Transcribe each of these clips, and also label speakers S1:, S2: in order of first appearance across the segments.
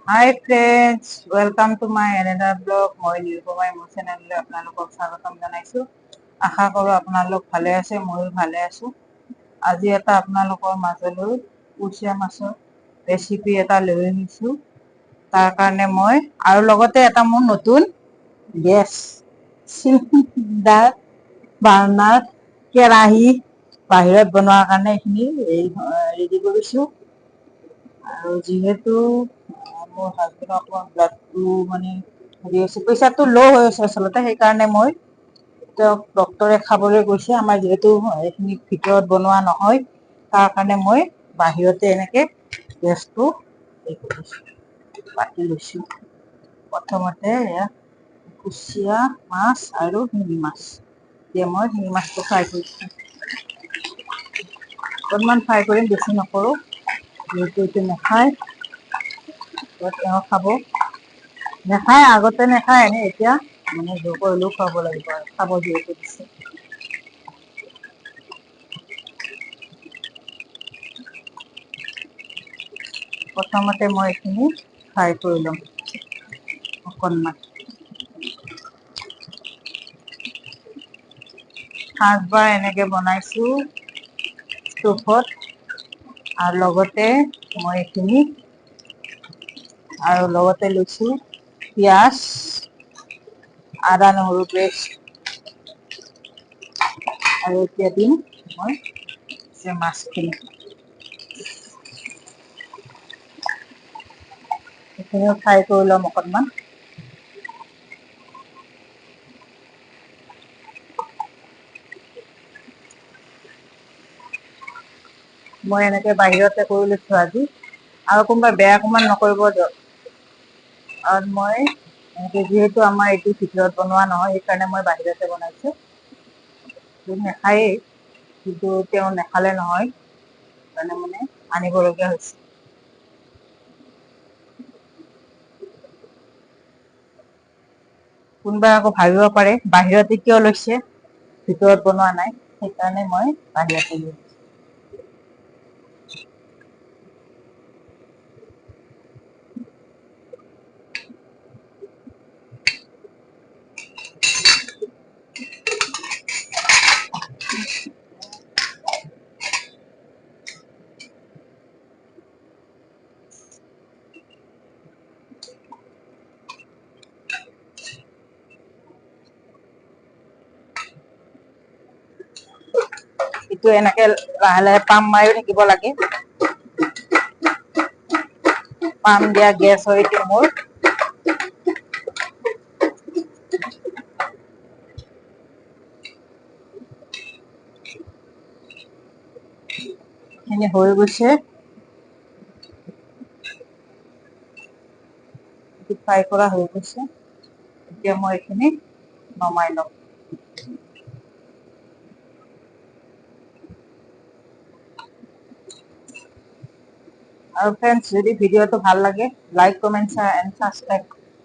S1: Hi friends, welcome to my another blog. মই নিৰুপমাই মোৰ চেনেললৈ আপোনালোকক স্বাগতম জনাইছো। আশা কৰো আপোনালোক ভালে আছে, ময়ো ভালে আছো। আজি এটা আপোনালোকৰ মাজলৈ কুচিয়া মাছৰ ৰেচিপি এটা লৈ আহিছো। তাৰ কাৰণে মই আৰু লগতে এটা মোৰ নতুন গেছ চিলিণ্ডাৰ বাৰ্ণাৰ কেৰাহী বাহিৰত বনোৱাৰ কাৰণে এইখিনি ৰেডি কৰিছো। আৰু যিহেতু মোৰ হাজবেণ্ডৰ অকণমান ব্লাডটো মানে হেৰি হৈছে, প্ৰেচাৰটো ল' হৈ আছে আচলতে, সেইকাৰণে মই তেওঁক ডক্তৰে খাবলৈ কৈছে। আমাৰ যিহেতু এইখিনি ভিতৰত বনোৱা নহয়, তাৰ কাৰণে মই বাহিৰতে এনেকে গেছটো পাতি লৈছো। প্ৰথমতে এয়া কুচিয়া মাছ আৰু শিঙি মাছ দিয়ে মই শিঙি মাছটো ফ্ৰাই কৰিছো। অকণমান ফ্ৰাই কৰিম, বেছি নকৰো, যিহেতু এইটো নাখায়। তেওঁ খাব, নেখায় আগতে নেখায়, এনে এতিয়া মানে জোৰ কৰিলেও খুৱাব লাগিব আৰু খাব যিহেতু দিছে। প্ৰথমতে মই এইখিনি ফ্ৰাই কৰি ল'ম অকণমান। ফাৰ্ষ্টবাৰ এনেকে বনাইছো ষ্ট'ভত, আৰু লগতে মই এইখিনি আৰু লগতে লৈছো পিঁয়াজ, আদা নহৰু পেষ্ট, আৰু এতিয়া দিম মই মাছখিনি। এইখিনিও ফ্ৰাই কৰি ল'ম অকণমান। মই এনেকে বাহিৰতে কৰি লৈছো আজি, আৰু কোনোবা বেয়া অকণমান নকৰিব দিয়ক। আৰু মই এনেকে যিহেতু আমাৰ এইটো ভিতৰত বনোৱা নহয়, সেইকাৰণে মই বাহিৰতে বনাইছো। নেখায়েই, কিন্তু তেওঁ নেখালে নহয়, সেইকাৰণে মানে আনিবলগীয়া হৈছে। কোনোবাই আকৌ ভাবিব পাৰে বাহিৰতে কিয় লৈছে, ভিতৰত বনোৱা নাই, সেইকাৰণে মই বাহিৰতে লৈছো। এইটো এনেকে লাহে লাহে পাম মাৰি থাকিব লাগে। পাম দিয়া গেছ হয় এইটো মোৰ। এইখিনি হৈ গৈছে, ফ্ৰাই কৰা হৈ গৈছে। এতিয়া মই এইখিনি নমাই লম। আৰু ফ্ৰেণ্ডছ, যদি ভিডিঅ'টো ভাল লাগে, লাইক কমেণ্ট এণ্ড ছাবস্ক্ৰাইব,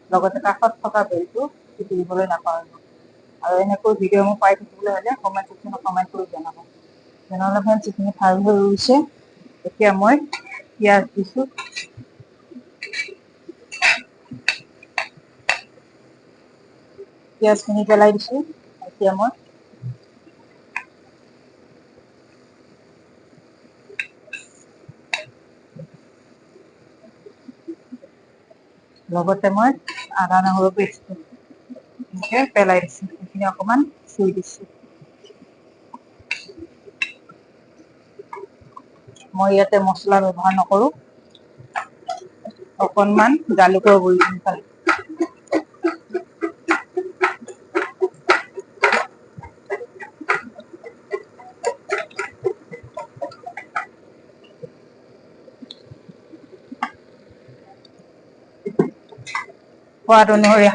S1: লগতে কাষত থকা বেলটো টিপিবলৈ নাপাহৰিব। আৰু এনেকৈ ভিডিঅ' মোৰ পাই থাকিবলৈ হ'লে কমেণ্ট ছেকশ্যনত কমেণ্ট কৰি জনাব। তেনেহ'লে ফ্ৰেণ্ডছ, এইখিনি ভাল হৈ গৈছে। এতিয়া মই পিঁয়াজ দিছো, পিঁয়াজখিনি পেলাই দিছো। এতিয়া মই লগতে মই আদা নহৰু পেষ্ট পেলাই দিছো, সেইখিনি অকণমান চুই দিছো। মই ইয়াতে মছলা ব্যৱহাৰ নকৰো, অকণমান জালুকৰ গুৰি দিম খালি। সোৱাদ অনুসৰি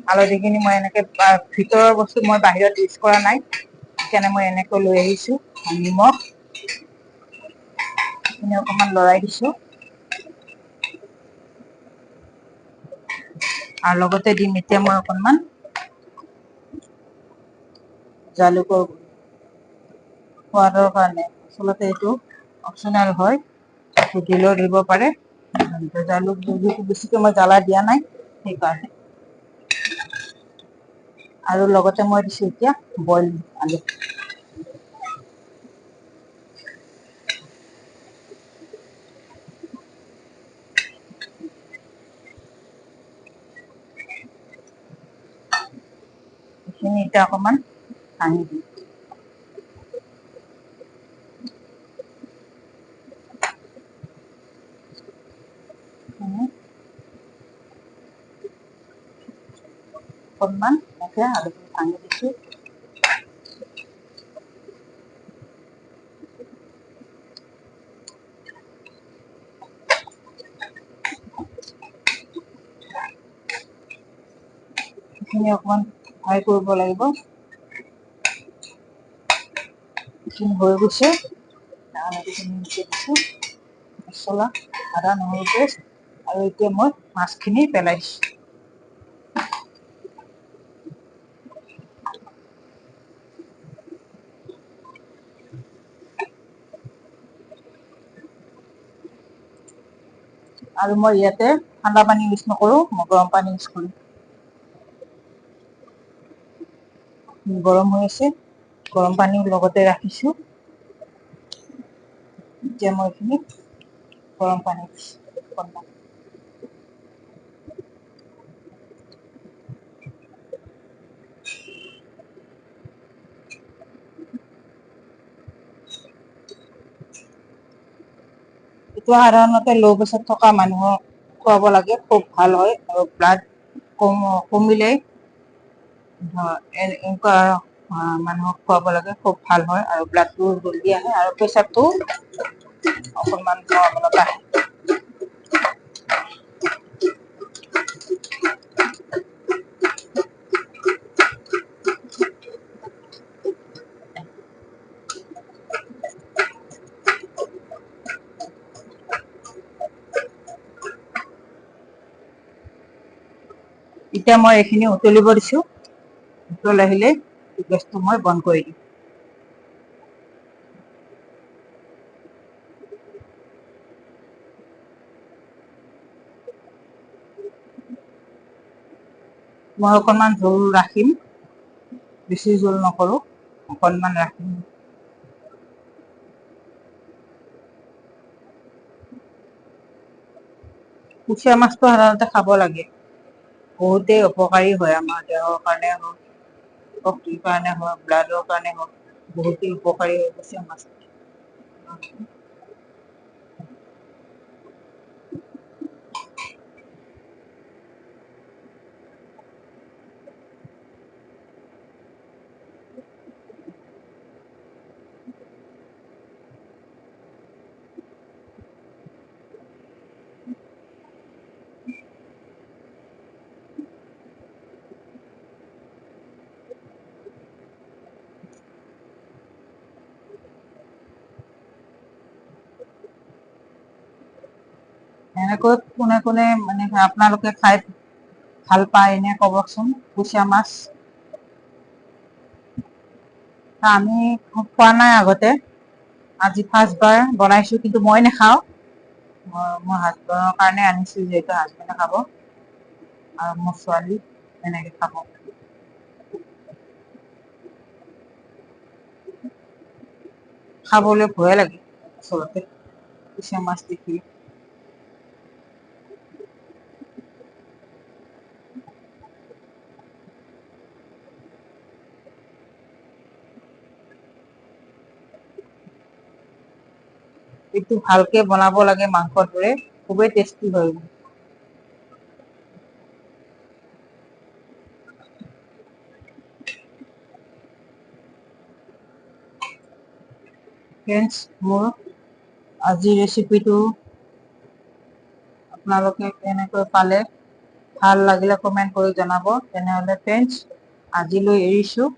S1: হালধিখিনি মই এনেকে ভিতৰৰ বস্তু মই বাহিৰত ইউজ কৰা নাই, সেইকাৰণে মই এনেকৈ লৈ আহিছো। নিমখ এইখিনি অকণমান লৰাই দিছো, আৰু লগতে দিম এতিয়া মই অকণমান জালুকৰ গুৰি, সোৱাদৰ কাৰণে। আচলতে এইটো অপচনেল হয়, দিলেও দিব পাৰে, জালুক বেছিকৈ মই জ্বালা দিয়া নাই সেইকাৰণে। আৰু লগতে মই দিছোঁ এতিয়া বইল আলু। এইখিনি এতিয়া অকণমান ভাঙি দিম। অকণমান এনেকৈ আলুখিনি ভাঙি দিছোঁ। এইখিনি অকণমান ফ্ৰাই কৰিব লাগিব। এইখিনি হৈ গৈছে। দিছোঁ মছলা, আদা নহৰু পেষ্ট, আৰু এতিয়া মই মাছখিনি পেলাই দিছোঁ। আৰু মই ইয়াতে ঠাণ্ডা পানী ইউজ নকৰোঁ, মই গৰম পানী ইউজ কৰিম। গৰম হৈ আছে, গৰম পানীও লগতে ৰাখিছোঁ। এতিয়া মই এইখিনি গৰম পানী দিছোঁ। এইটো সাধাৰণতে ল' প্ৰেছাৰ থকা মানুহক খুৱাব লাগে, খুব ভাল হয়। আৰু ব্লাড কমিলে এনেকুৱা মানুহক খুৱাব লাগে, খুব ভাল হয়। আৰু ব্লাডটো জল্দি আহে আৰু প্ৰেছাৰটো অকণমান নৰ্মেলত আহে। এতিয়া মই এইখিনি উতলিব দিছোঁ। উতল আহিলে গেছটো মই বন্ধ কৰি দিম। মই অকণমান জোল ৰাখিম, বেছি জোল নকৰোঁ, অকণমান ৰাখিম। কুচিয়া মাছটো সাধাৰণতে খাব লাগে, বহুতেই উপকাৰী হয় আমাৰ দেহৰ কাৰণে হওক, শক্তিৰ কাৰণে হওক, ব্লাডৰ কাৰণে হওক, বহুতেই উপকাৰী হৈ কুচিয়া মাছ। এনেকৈ কোনে কোনে মানে আপোনালোকে খাই ভাল পায় এনে ক'বচোন কুচিয়া মাছ। আমি খোৱা নাই আগতে, আজি ফাৰ্ষ্টবাৰ বনাইছোঁ, কিন্তু মই নাখাওঁ। মোৰ হাজবেণ্ডৰ কাৰণে আনিছোঁ, যিহেতু হাজবেণ্ডে খাব আৰু মোৰ ছোৱালী এনেকে খাব। খাবলৈ ভয়ে লাগে আচলতে কুচিয়া মাছ দেখিলে। এইটো ভালকে বনাব লাগে, মাংসৰ দৰে খুবেই টেষ্টি হয়। ফ্ৰেণ্ডছ, মোৰ আজিৰ ৰেচিপিটো আপোনালোকে কেনেকৈ পালে, ভাল লাগিলে কমেণ্ট কৰি জনাব। তেনেহ'লে ফ্ৰেণ্ডছ, আজিলৈ এৰিছোঁ।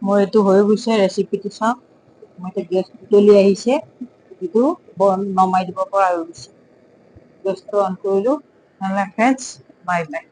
S1: মোৰ এইটো হৈ গৈছে, ৰেচিপিটো চাওক, মই এতিয়া গেছ উতলি আহিছে, এইটো নমাই দিব পৰা হৈ গৈছে। গেছটো অন কৰিলোঁ। নহ'লে ফ্ৰেণ্ডছ, বাই বাই।